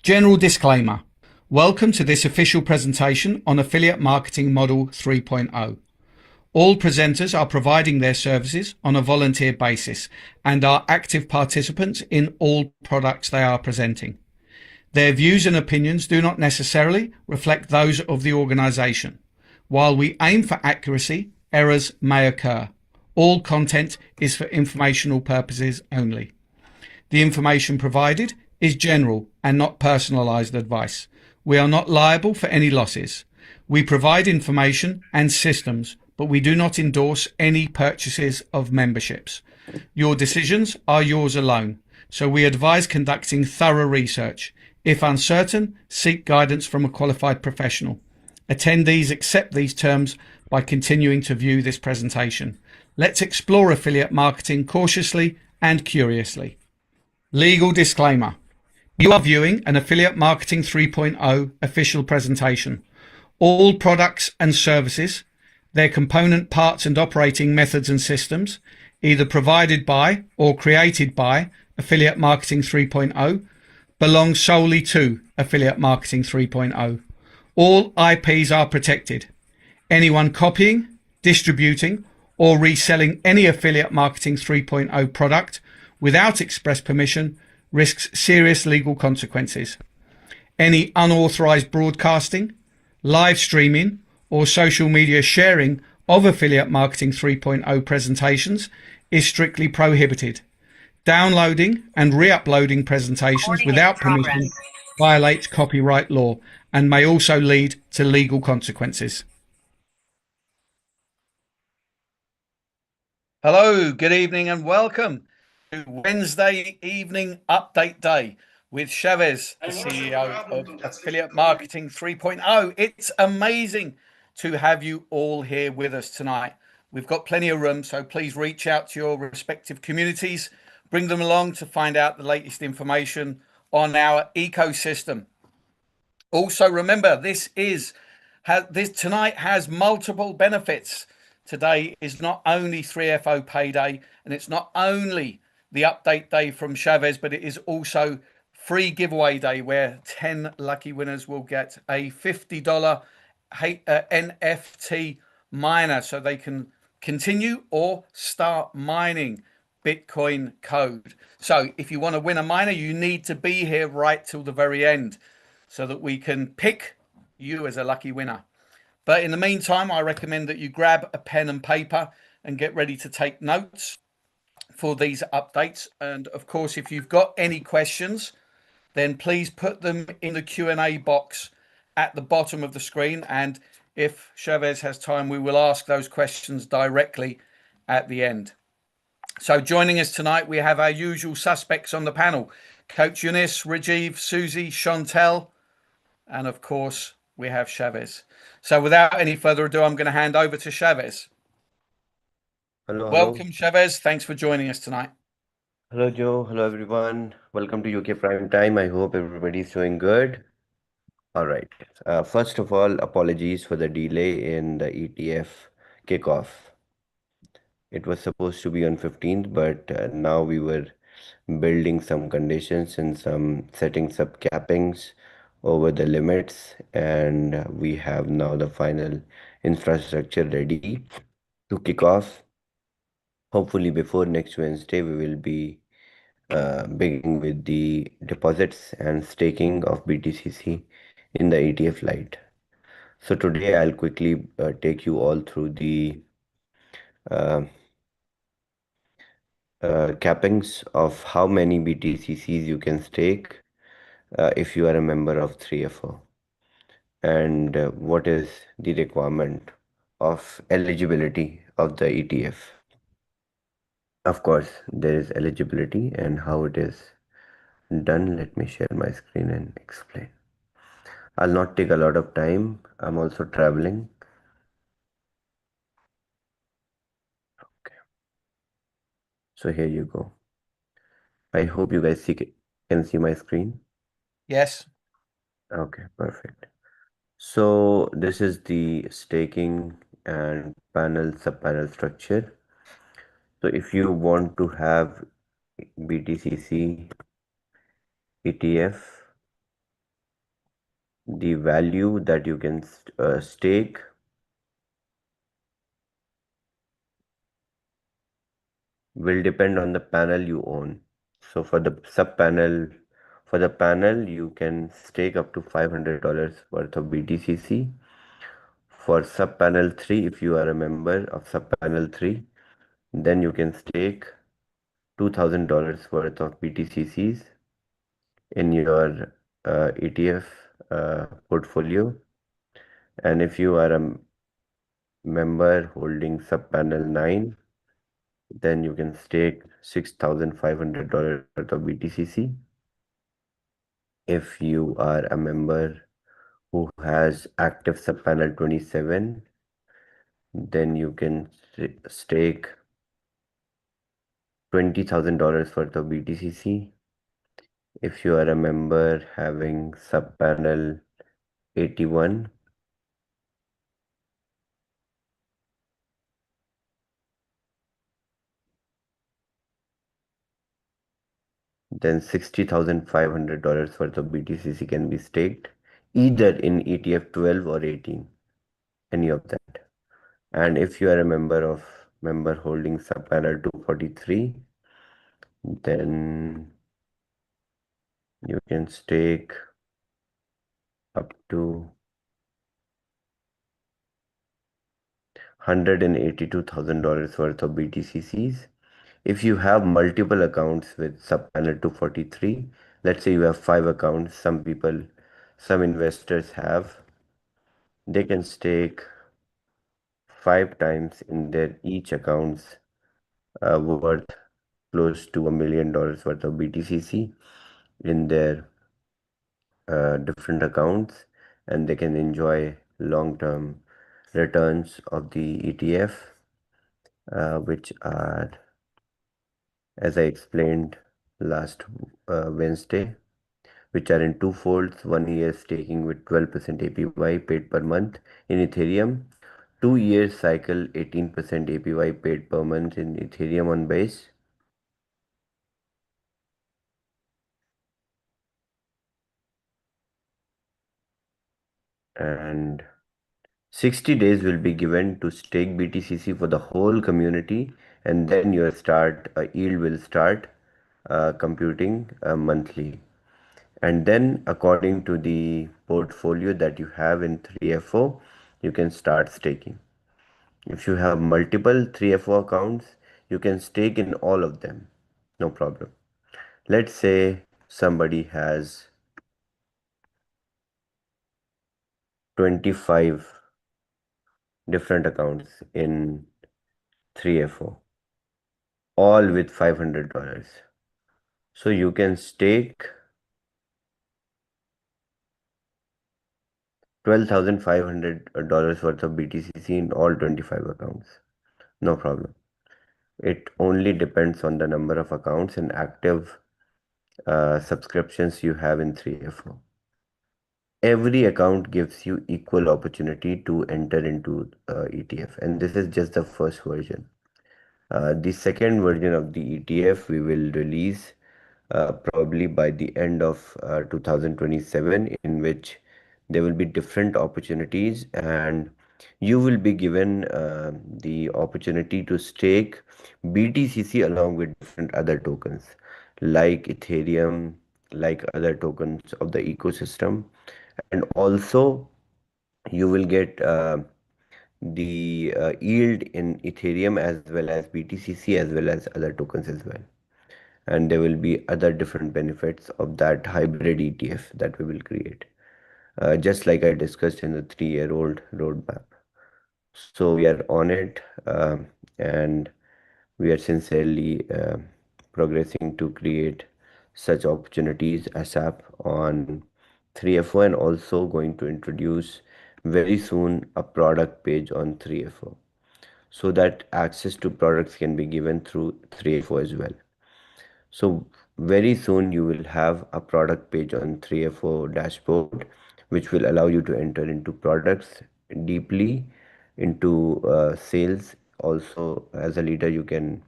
General disclaimer. Welcome to this official presentation on Affiliate Marketing Model 3.0. All presenters are providing their services on a volunteer basis and are active participants in all products they are presenting. Their views and opinions do not necessarily reflect those of the organisation. While we aim for accuracy, errors may occur. All content is for informational purposes only. The information provided is general and not personalised advice. We are not liable for any losses. We provide information and systems, but we do not endorse any purchases of memberships. Your decisions are yours alone, so we advise conducting thorough research. If uncertain, seek guidance from a qualified professional. Attendees accept these terms by continuing to view this presentation. Let's explore affiliate marketing cautiously and curiously. Legal disclaimer. You are viewing an Affiliate Marketing 3.0 official presentation. All products and services, their component parts and operating methods and systems, either provided by or created by Affiliate Marketing 3.0, belong solely to Affiliate Marketing 3.0. All IPs are protected. Anyone copying, distributing, or reselling any Affiliate Marketing 3.0 product without express permission risks serious legal consequences. Any unauthorized broadcasting, live streaming, or social media sharing of Affiliate Marketing 3.0 presentations is strictly prohibited. Downloading and re-uploading presentations without permission violates copyright law and may also lead to legal consequences. Hello, good evening and welcome to Wednesday evening update day with Shavez, the CEO of Affiliate Marketing 3.0. It's amazing to have you all here with us tonight. We've got plenty of room, so please reach out to your respective communities, bring them along to find out the latest information on our ecosystem. Also, remember, this tonight has multiple benefits. Today is not only 3FO payday, and it's not only the update day from Shavez, but it is also free giveaway day where 10 lucky winners will get a $50 NFT miner so they can continue or start mining Bitcoin code. So if you want to win a miner, you need to be here right till the very end so that we can pick you as a lucky winner. But in the meantime, I recommend that you grab a pen and paper and get ready to take notes for these updates. And of course, if you've got any questions, then please put them in the Q&A box at the bottom of the screen. And if Shavez has time, we will ask those questions directly at the end. So joining us tonight, we have our usual suspects on the panel. Coach Eunice, Rajiv, Susie, Chantel, and of course, we have Shavez. So without any further ado, I'm going to hand over to Shavez. Hello. Welcome, Shavez. Thanks for joining us tonight. Hello, Joe. Hello, everyone. Welcome to UK Prime Time. I hope everybody's doing good. All right. First of all, apologies for the delay in the ETF kickoff. It was supposed to be on 15th, but now we were building some conditions and some setting sub cappings over the limits, and we have now the final infrastructure ready to kick off. Hopefully before next Wednesday, we will be beginning with the deposits and staking of BTCC in the ETF Lite. So today I'll quickly take you all through the cappings of how many BTCCs you can stake if you are a member of 3FO, and what is the requirement of eligibility of the ETF. Of course, there is eligibility and how it is done. Let me share my screen and explain. I'll not take a lot of time. I'm also traveling. Okay. So here you go. I hope you guys can see my screen. Yes. Okay, perfect. So this is the staking and sub-panel structure. So if you want to have BTCC ETF, The value that you can stake will depend on the panel you own. So for the panel, you can stake up to $500 worth of BTCC. For sub panel 3, if you are a member of sub panel 3, then you can stake $2,000 worth of BTCCs in your ETF portfolio. And if you are a member holding sub panel 9, then you can stake $6,500 worth of BTCC. If you are a member who has active subpanel 27, then you can stake $20,000 worth of BTCC. If you are a member having subpanel 81, then $60,500 worth of BTCC can be staked either in ETF 12 or 18, any of that. And if you are a member holding subpanel 243, then you can stake up to $182,000 worth of BTCCs. If you have multiple accounts with subpanel 243, let's say you have 5 accounts, some investors have, they can stake 5 times in their each accounts worth close to $1 million worth of BTCC in their different accounts, and they can enjoy long-term returns of the ETF, which are, as I explained last Wednesday, which are in two folds: 1 year staking with 12% APY paid per month in Ethereum, 2 year cycle 18% APY paid per month in Ethereum on base, and 60 days will be given to stake BTCC for the whole community, and then your yield will start computing monthly. And then, according to the portfolio that you have in 3FO, you can start staking. If you have multiple 3FO accounts, you can stake in all of them, no problem. Let's say somebody has 25 different accounts in 3FO, all with $500. So you can stake $12,500 worth of BTCC in all 25 accounts. No problem. It only depends on the number of accounts and active subscriptions you have in 3FO. Every account gives you equal opportunity to enter into ETF, and this is just the first version. The second version of the ETF we will release probably by the end of 2027, in which there will be different opportunities, and you will be given the opportunity to stake BTCC along with different other tokens like Ethereum, like other tokens of the ecosystem, and also you will get the yield in Ethereum as well as BTCC as well as other tokens as well. And there will be other different benefits of that hybrid ETF that we will create, just like I discussed in the 3-year-old roadmap. So we are on it, and we are sincerely progressing to create such opportunities ASAP on 3FO, and also going to introduce very soon a product page on 3FO so that access to products can be given through 3FO as well. So very soon you will have a product page on 3FO dashboard, which will allow you to enter into products deeply, into sales. Also, as a leader, you can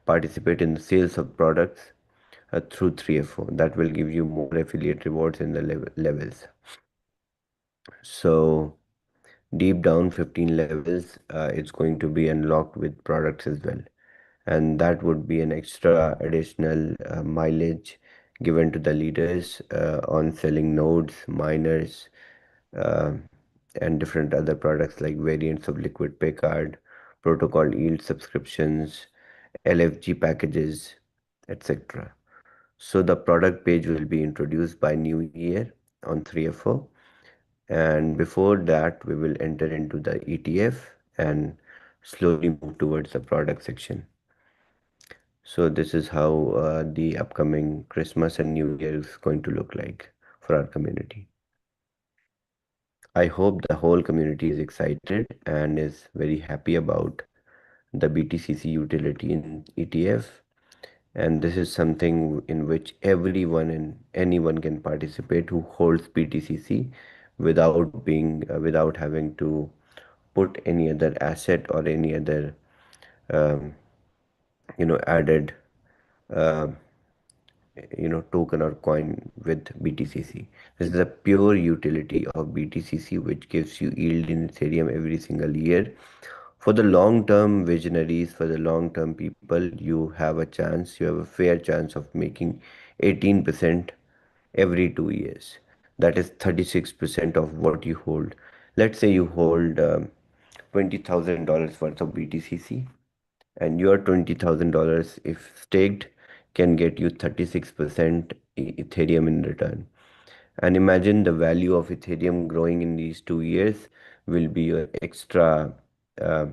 participate in the sales of products through 3FO. That will give you more affiliate rewards in the levels. So deep down 15 levels, it's going to be unlocked with products as well. And that would be an extra additional mileage given to the leaders on selling nodes, miners, uh, and different other products like variants of liquid pay card, protocol yield subscriptions, LFG packages, etc. So the product page will be introduced by New Year on 3FO, and before that we will enter into the ETF and slowly move towards the product section. So this is how the upcoming Christmas and New Year is going to look like for our community. I hope the whole community is excited and is very happy about the BTCC utility in ETF. And this is something in which everyone and anyone can participate who holds BTCC without having to put any other asset or any other um, added uh, token or coin with BTCC. This is a pure utility of BTCC which gives you yield in Ethereum every single year. For the long term visionaries, for the long term people, you have a fair chance of making 18% every 2 years. That is 36% of what you hold. Let's say you hold $20,000 worth of BTCC, and your $20,000, if staked, can get you 36% Ethereum in return. And imagine the value of Ethereum growing in these 2 years will be your extra uh,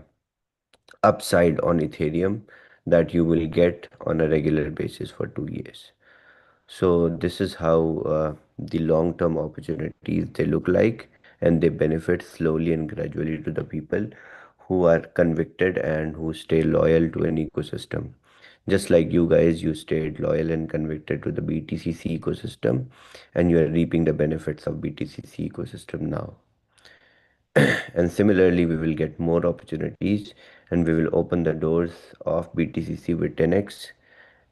upside on Ethereum that you will get on a regular basis for 2 years. So this is how the long-term opportunities they look like, and they benefit slowly and gradually to the people who are convicted and who stay loyal to an ecosystem. Just like you guys, you stayed loyal and convicted to the BTCC ecosystem, and you are reaping the benefits of BTCC ecosystem now. And similarly, we will get more opportunities, and we will open the doors of BTCC with 10x,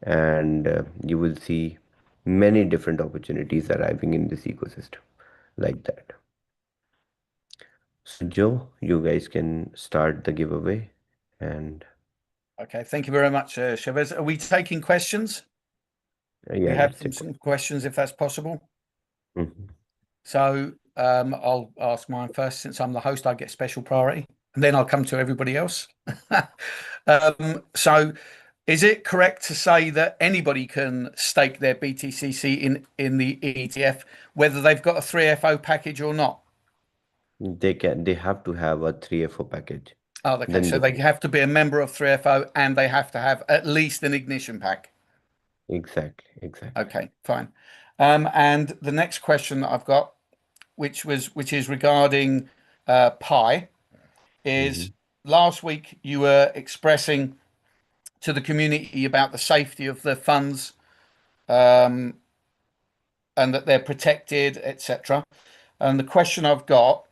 and you will see many different opportunities arriving in this ecosystem like that. So, Joe, you guys can start the giveaway, and Okay, thank you very much, Shavez. Are we taking questions? We yeah, have let's take one. some questions if that's possible. Mhm. So I'll ask mine first. Since I'm the host, I get special priority, and then I'll come to everybody else. So is it correct to say that anybody can stake their BTCC in the ETF, whether they've got a 3FO package or not? They have to have a 3FO package. Oh, okay. Then So they they have to be a member of 3FO and they have to have at least an ignition pack. exactly. Okay, fine. And the next question that I've got, which is regarding Pi, is Hmm. last week you were expressing to the community about the safety of the funds, um, and that they're protected, etc. And the question I've got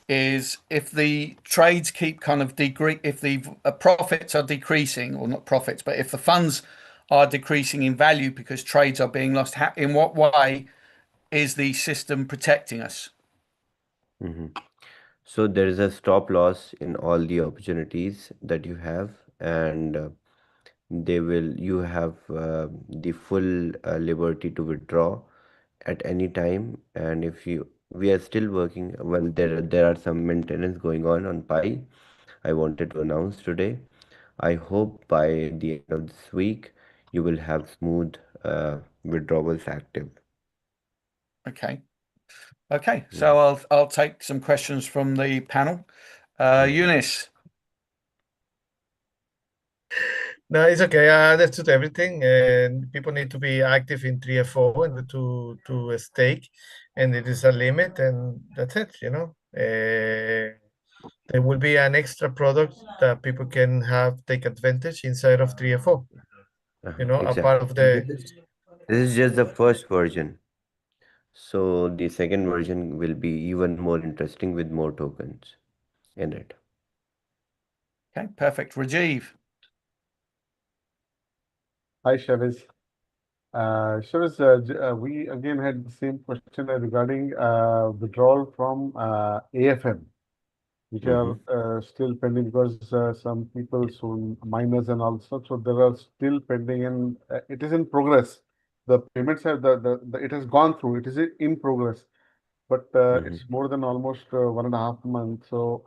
is if the trades keep kind of decrease, if the profits are decreasing, or not profits, but if the funds are decreasing in value because trades are being lost, in what way is the system protecting us? Hmm. So there is a stop loss in all the opportunities that you have, and you have the full liberty to withdraw at any time. And if you we are still working, well, there are some maintenance going on Pi. I wanted to announce today. I hope by the end of this week you will have smooth withdrawals active. Okay. Okay. Mhm. So I'll take some questions from the panel. Mhm. Eunice. No, it's okay. I understood everything, and people need to be active in 3FO and to stake, and it is a limit, and that's it. There will be an extra product that people can have take advantage inside of 3FO. A part Exactly. of And the this is just the first version. So the second version will be even more interesting with more tokens in it. Okay, perfect. Rajiv. Hi, Shavez. Shavez, we again had the same question regarding withdrawal from AFM, which are Mm-hmm. still pending because some people, so miners and also, so there are still pending and it is in progress. The payments have it has gone through. It is in progress, but Mm-hmm. it's more than almost 1.5 months. So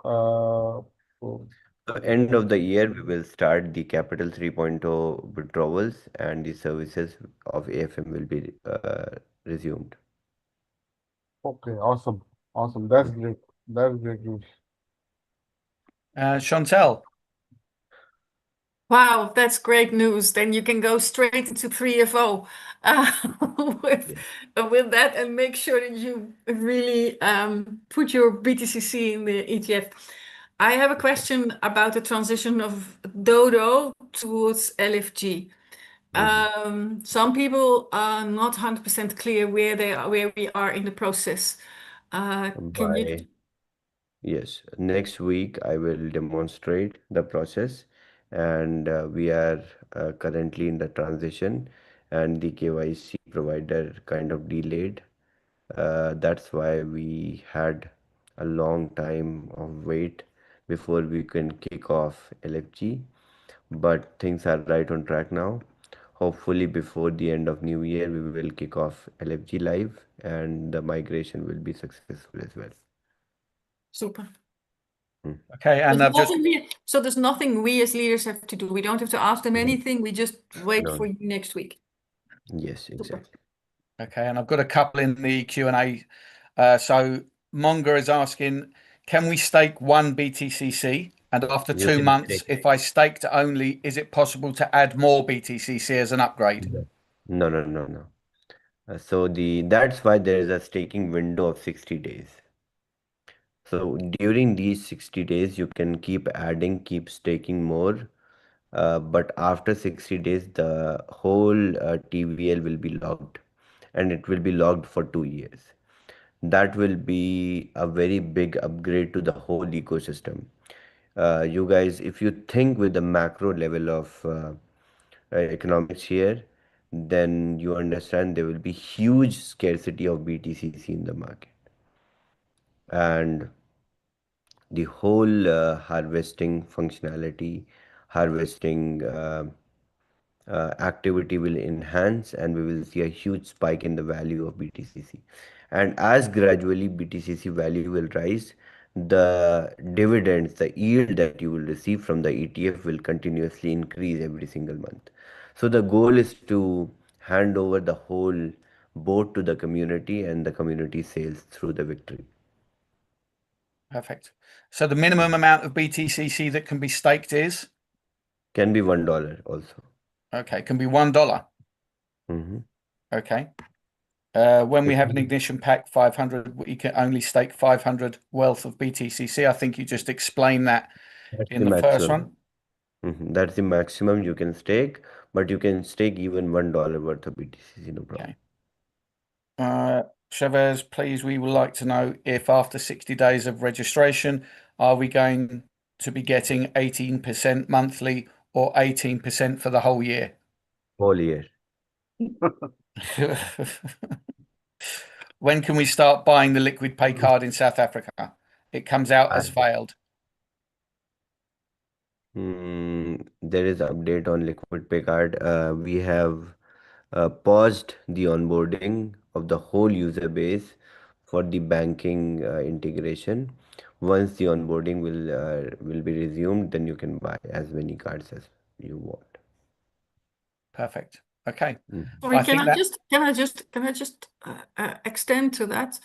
So end of the year, we will start the Capital 3.0 withdrawals and the services of AFM will be resumed. okay, awesome, awesome. That's great. That's great news. Chantel. Wow, that's great news. Then you can go straight into 3FO uh, with Yeah. with that and make sure that you really put your BTCC in the ETF. I have a question about the transition of Dodo towards LFG. Mhm. Some people are not 100% clear where we are in the process. Can you? By Yes, next week I will demonstrate the process, and we are currently in the transition, and the KYC provider kind of delayed. That's why we had a long time of wait before we can kick off LFG, but things are right on track now. Hopefully, before the end of New Year, we will kick off LFG live, and the migration will be successful as well. Super. Mm. Okay, and I've just So there's nothing we as leaders have to do. We don't have to ask them No, anything. We just wait no. for you next week. Yes, Super. exactly. okay, and I've got a couple in the Q&A. So Monga is asking, can we stake one BTCC? And after You two can months, stake. if I staked only, is it possible to add more BTCC as an upgrade? No, no, no, no, no. So that's why there is a staking window of 60 days. So during these 60 days, you can keep adding, keep staking more. But after 60 days, the whole TVL will be logged, and it will be logged for 2 years. That will be a very big upgrade to the whole ecosystem. You guys, if you think with the macro level of economics here, then you understand there will be huge scarcity of BTCC in the market, and the whole harvesting functionality, harvesting activity will enhance, and we will see a huge spike in the value of BTCC. And as gradually BTCC value will rise, the dividends, the yield that you will receive from the ETF will continuously increase every single month. So the goal is to hand over the whole boat to the community, and the community sails through the victory. Perfect. So the minimum amount of BTCC that can be staked is, Can be $1 also. okay, can be $1. Mhm. Okay. When we It have will an be ignition pack 500, we can only stake 500 wealth of BTCC. I think you just explained that That's in the the first maximum. one. That's the maximum you can stake, but you can stake even $1 worth of BTCC, no problem. Okay. Chavez, please, we would like to know if after 60 days of registration, are we going to be getting 18% monthly or 18% for the whole year? Whole year. When can we start buying the liquid pay card in South Africa? It comes out Uh, as failed. there is update on liquid pay card. We have paused the onboarding of the whole user base for the banking integration. Once the onboarding will be resumed, then you can buy as many cards as you want. Perfect. Okay. Mm. Sorry, I think that can I just extend to that?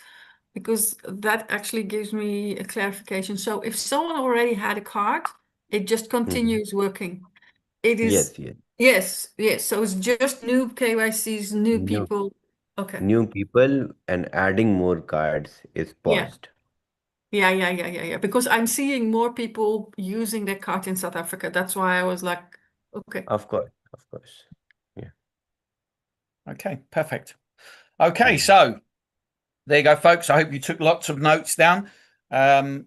Because that actually gives me a clarification. So if someone already had a card, it just Mhm. continues working. It is, Yes, yes. yes, yes. So it's just new KYCs, new New people. Okay. new people and adding more cards is Yeah. paused. Yeah. Because I'm seeing more people using their card in South Africa. That's why I was like, okay. Of course, of course. Yeah. okay, perfect. Okay, Mhm. so there you go, folks. I hope you took lots of notes down. And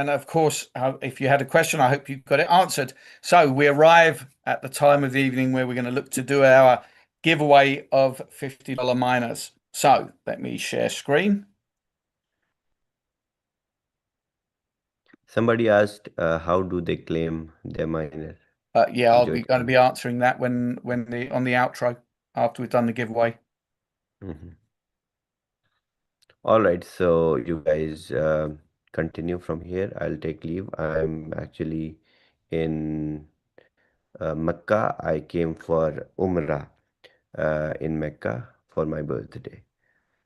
of course, if you had a question, I hope you got it answered. So we arrive at the time of the evening where we're going to look to do our giveaway of $50 miners. So let me share screen. Somebody asked, how do they claim their miner? Yeah, I'll Joe be going to be answering that when on the outro after we've done the giveaway. Mhm. All right, so you guys continue from here. I'll take leave. I'm actually in Mecca. I came for Umrah in Mecca for my birthday.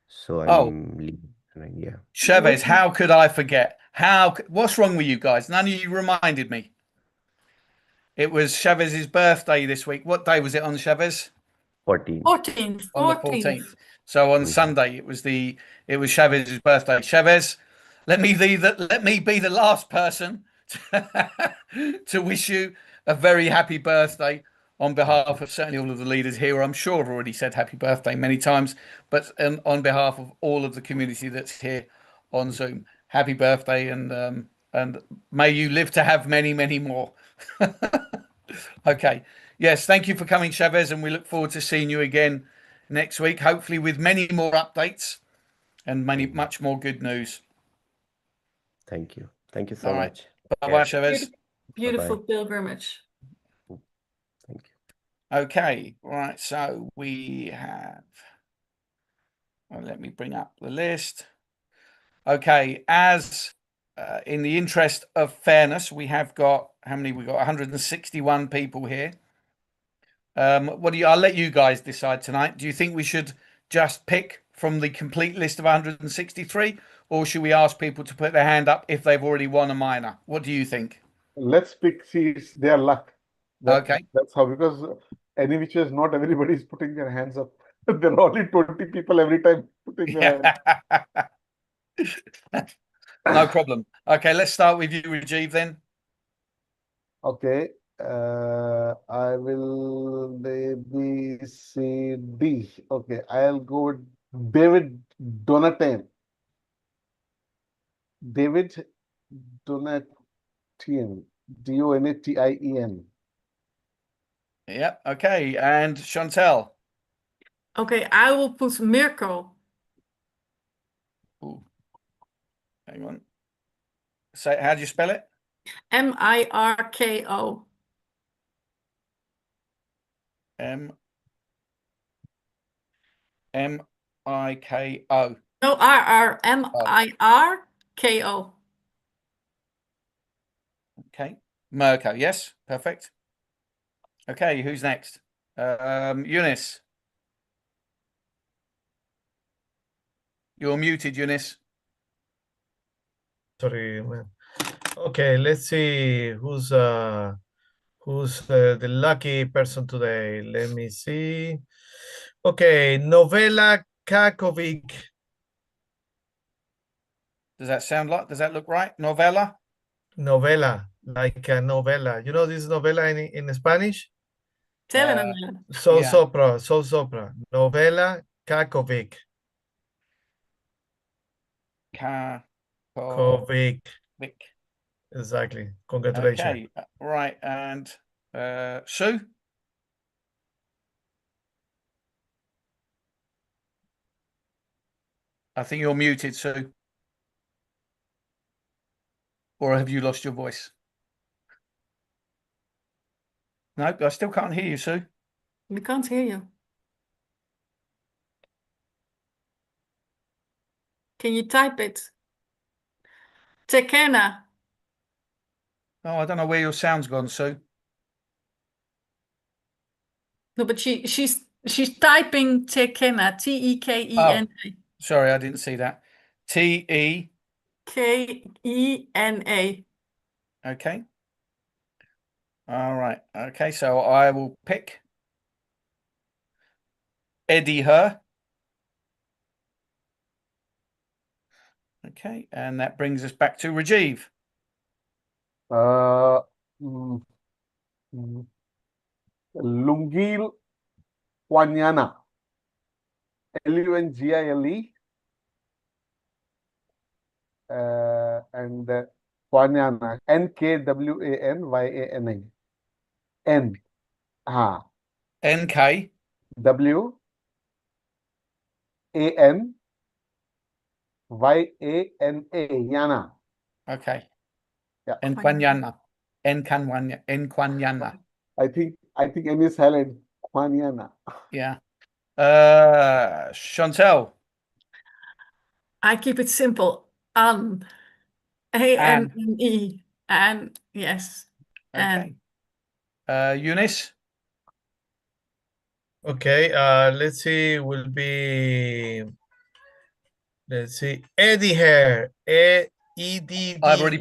So Oh, I'm leaving. Yeah. Chavez, how could I forget? What's wrong with you guys? None of you reminded me. It was Chavez's birthday this week. What day was it on, Chavez? 14. 14th. On the 14th. So on Sunday it was Chavez's birthday. Chavez, let me be the last person to wish you a very happy birthday on behalf of certainly all of the leaders here. I'm sure I've already said happy birthday many times, but on behalf of all of the community that's here on Zoom, happy birthday, and may you live to have many, many more. Okay. Yes, thank you for coming, Chavez, and we look forward to seeing you again next week, hopefully with many more updates and much more good news. Thank you. Thank you so All right. much. Bye-bye, Chavez. Beautiful Bye-bye. pilgrimage. Thank you. Okay, right. So we have, let me bring up the list. Okay, as in the interest of fairness, we have got, how many? We got 161 people here. I'll let you guys decide tonight. Do you think we should just pick from the complete list of 163, or should we ask people to put their hand up if they've already won a minor? What do you think? Let's pick, see, it's their luck. Okay. That's how, because any which is not everybody is putting their hands up. There are only 20 people every time putting their hands. No problem. Okay, let's start with you, Rajiv, then. Okay, I will maybe say D. Okay, I'll go with David Donatien. David Donatien. Donatien. Yep. Okay. And Chantel. Okay, I will put Mirko. Ooh. Hang on. Say, how do you spell it? Mirko. Miko. No, Mirko. Okay. Mirko. Yes. Perfect. Okay. Who's next? Eunice. You're muted, Eunice. Sorry, man. Okay, let's see who's the lucky person today. Let me see. Okay, Novella Kakovic. Does that look right? Novella? Novela, like a novela. You know this novela in Spanish? Telenovela. Soul Yeah. Sopra. Novela Kakovic. Kovic. Exactly. Congratulations. Okay. Right. And Sue? I think you're muted, Sue. Or have you lost your voice? No, I still can't hear you, Sue. We can't hear you. Can you type it? Tekena. Oh, I don't know where your sound's gone, Sue. No, but she's typing Tekena. Tekena. Sorry, I didn't see that. Tekena. Okay. All right. Okay, so I will pick Eddie Her. Okay, and that brings us back to Rajiv. Lungil Kwanyana. Lungile. And Kwanyana. Nkwanyana. N. NK. W A N Y-A-N-A, Yana. Okay. Yeah. Enquanyana. Enquanyana. I think N is silent. Kwanyana. Yeah. Chantel. I keep it simple. An. A-N-N-E. And yes. Okay. Eunice. Okay, let's see, let's see, Eddie Hair. E-E-D-D-Y. I already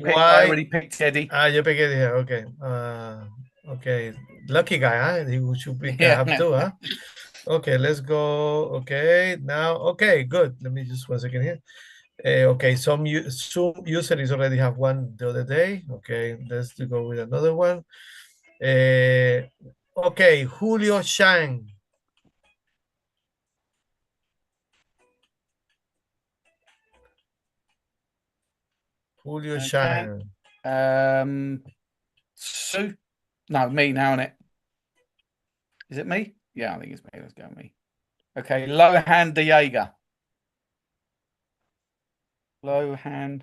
picked Eddie. You pick Eddie Hair, okay. Okay, lucky guy, huh? He should pick have two, huh? Okay, let's go. Okay, now, okay, good. Let me just 1 second here. Okay, some users already have one the other day. Okay, let's go with another one. Okay, Julio Shang. Julio Okay. Shang. Sue. No, me now, isn't it? Is it me? Yeah, I think it's me. Let's go me. Okay, Lohan Diego. Lohan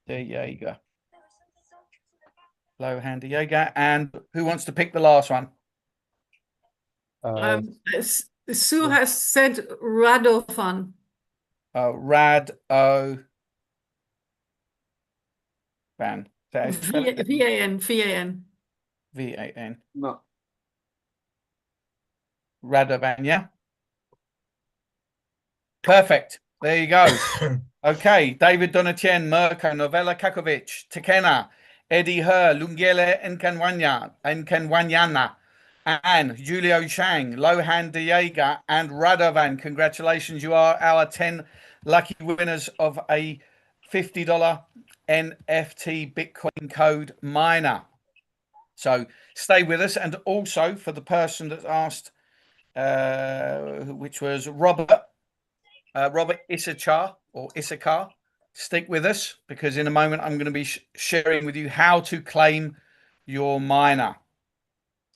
Diego. Lohan Diego. And who wants to pick the last one? Sue has said Radovan. Rad-O Van. V-A-N. V-A-N. V-A-N. No. Radovan, yeah? Perfect. There you go. Okay, David Donatien, Mirko, Novella Kakovic, Tekena, Eddie Her, Lungele Nkanwanyana, and Julio Shang, Lohan Diego, and Radovan. Congratulations, you are our 10 lucky winners of a $50 NFT Bitcoin code miner. So stay with us. And also for the person that asked, which was Robert Issachar or Issachar, stick with us because in a moment I'm going to be sharing with you how to claim your miner.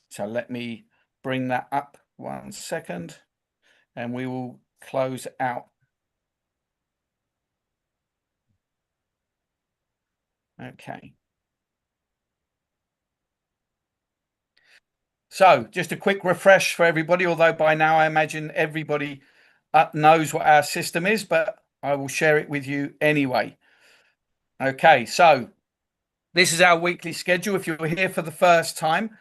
So let me bring that up 1 second and we will close out. Okay. So just a quick refresh for everybody, although by now I imagine everybody knows what our system is, but I will share it with you anyway. Okay, so this is our weekly schedule. If you're here for the first time,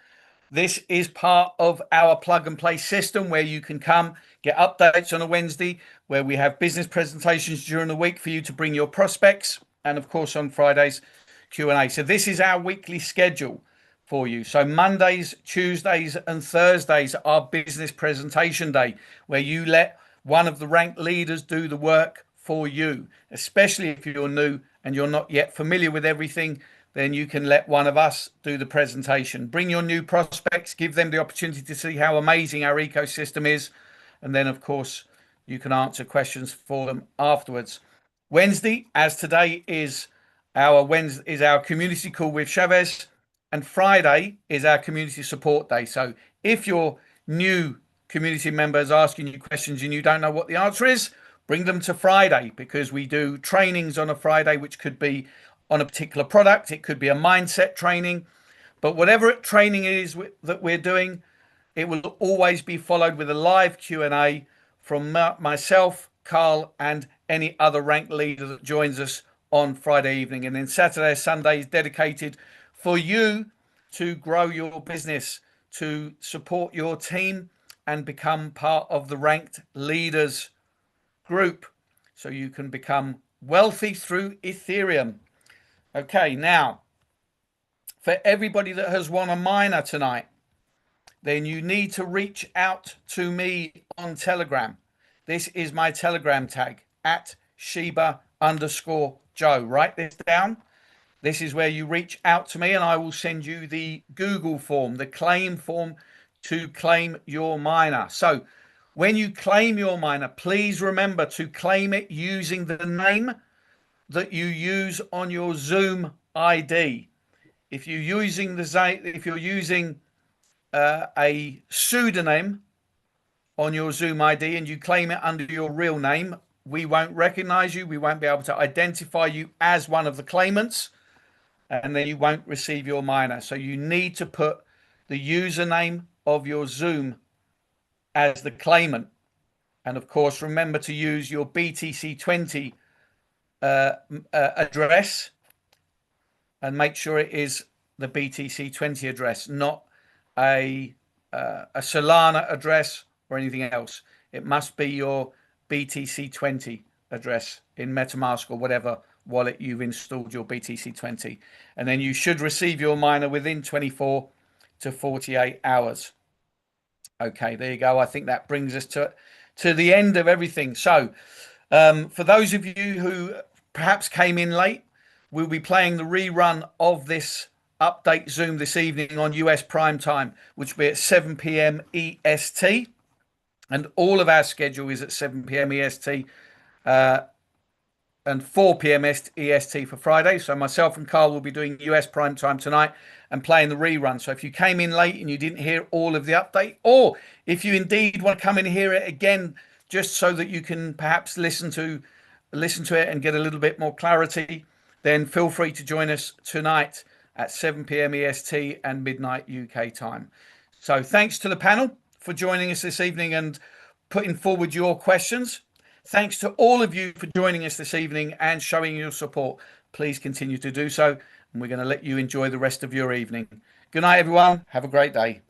this is part of our plug and play system where you can come get updates on a Wednesday, where we have business presentations during the week for you to bring your prospects, and of course on Fridays Q&A. So this is our weekly schedule for you. So Mondays, Tuesdays and Thursdays are business presentation day, where you let one of the ranked leaders do the work for you, especially if you're new and you're not yet familiar with everything. Then you can let one of us do the presentation. Bring your new prospects, give them the opportunity to see how amazing our ecosystem is. And then, of course, you can answer questions for them afterwards. Wednesday, as today is our community call with Shavez, and Friday is our community support day. So if your new community member is asking you questions and you don't know what the answer is, bring them to Friday, because we do trainings on a Friday, which could be on a particular product. It could be a mindset training, but whatever training it is that we're doing, it will always be followed with a live Q&A from myself, Carl, and any other ranked leader that joins us on Friday evening. And then Saturday, Sunday is dedicated for you to grow your business, to support your team and become part of the ranked leaders group so you can become wealthy through Ethereum. Okay, now, for everybody that has won a miner tonight, then you need to reach out to me on Telegram. This is my Telegram tag, at Sheba_Joe. Write this down. This is where you reach out to me and I will send you the Google form, the claim form to claim your miner. So when you claim your miner, please remember to claim it using the name that you use on your Zoom ID. If you're using a pseudonym on your Zoom ID and you claim it under your real name, we won't recognize you. We won't be able to identify you as one of the claimants, and then you won't receive your minor. So you need to put the username of your Zoom as the claimant. And of course, remember to use your BTC20 address, and make sure it is the BTC20 address, not a Solana address or anything else. It must be your BTC20 address in MetaMask or whatever wallet you've installed your BTC20. And then you should receive your miner within 24 to 48 hours. Okay, there you go. I think that brings us to the end of everything. So for those of you who perhaps came in late, we'll be playing the rerun of this update Zoom this evening on US prime time, which will be at 7 p.m. EST. And all of our schedule is at 7 p.m. EST and 4 p.m. EST for Friday. So myself and Carl will be doing US prime time tonight and playing the rerun. So if you came in late and you didn't hear all of the update, or if you indeed want to come and hear it again, just so that you can perhaps listen to it and get a little bit more clarity, then feel free to join us tonight at 7 p.m. EST and midnight UK time. So thanks to the panel for joining us this evening and putting forward your questions. Thanks to all of you for joining us this evening and showing your support. Please continue to do so, and we're going to let you enjoy the rest of your evening. Good night, everyone. Have a great day.